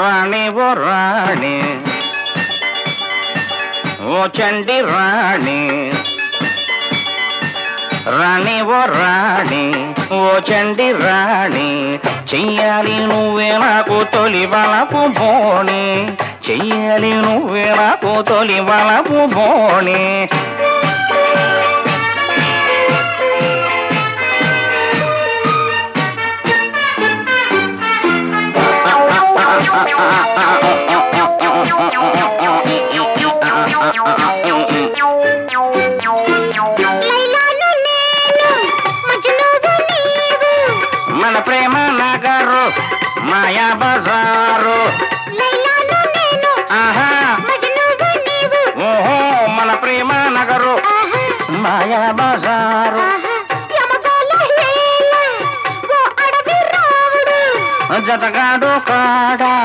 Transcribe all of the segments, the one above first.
రాణి ఓ రాణి ఓ చండి రాణి రాణి ఓ రాణి ఓ చండి రాణి చెయ్యాలి నువ్వే నాకు తొలి వలపు బోణి చెయ్యాలి నువ్వే నాకు తొలి వలపు బోణి మన ప్రేమ నగరు మాయా బజారు ఆహా ఓహో మన ప్రేమ నగరు మాయా బజారు జతగాడు కాడా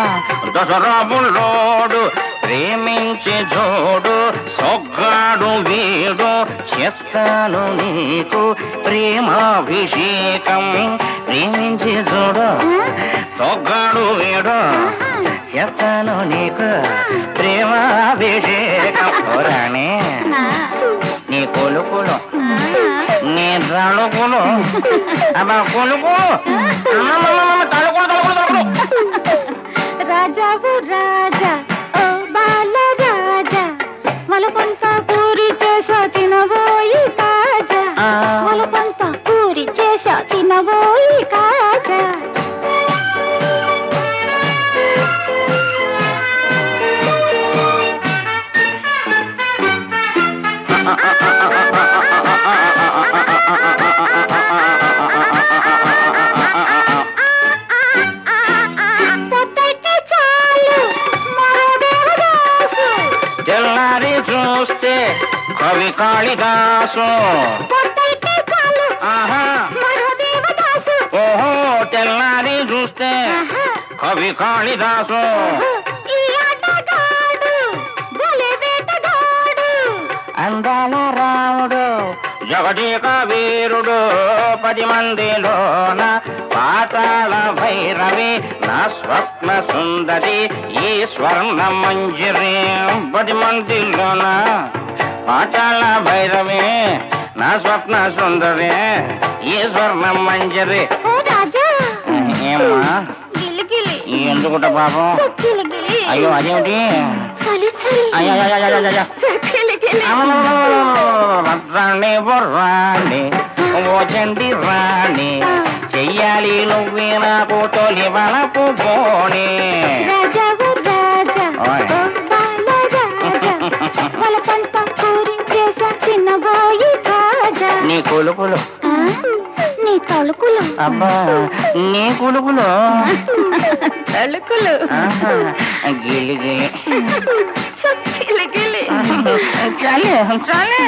దసరాబుల్లోడు ప్రేమించి జోడు సొగ్గాడు వీడు చేస్తాను నీకు ప్రేమాభిషేకం ప్రేమించి చూడు సొగ్గాడు వీడు చేస్తాను నీకు ప్రేమాభిషేకం రాణి నీ కొలుకులు నీ తలుకులు అబ్బా కొలుకులు తలుకులు తలుకులు రాజావు రాజా ఓ బాల రాజా మలపంత పూరి చేసా తినబోయి కాజా మలపంత పూరి చేసా తినబోయి కాజా తెల్లారి చూస్తే కవి కాళిదాసు ఆహా ఓహో తెల్లారి చూస్తే కవి కాళిదాసు అందాల రాముడు జగదేక వీరుడు 10 మందిలోన పాతాళ భైరవి నా స్వప్న సుందరి ఈ స్వర్ణ మంజరి 10 మందిలోన పాతాళ భైరవి నా స్వప్న సుందరి ఈ స్వర్ణ మంజరి ఏమ్మా ఎందుకుంటా పాపం అయ్యో అదేమిటి రాణి ఓ రాణి ఓ చండి రాణి చెయ్యాలి నువ్వే నాకు తొలి వలపు బోణి నీ కొలుకులు నీ తలుకులు అబ్బా నీ కొలుకులు తలుకులు గిలి గిలి గిలి గిలి చాలే చాలే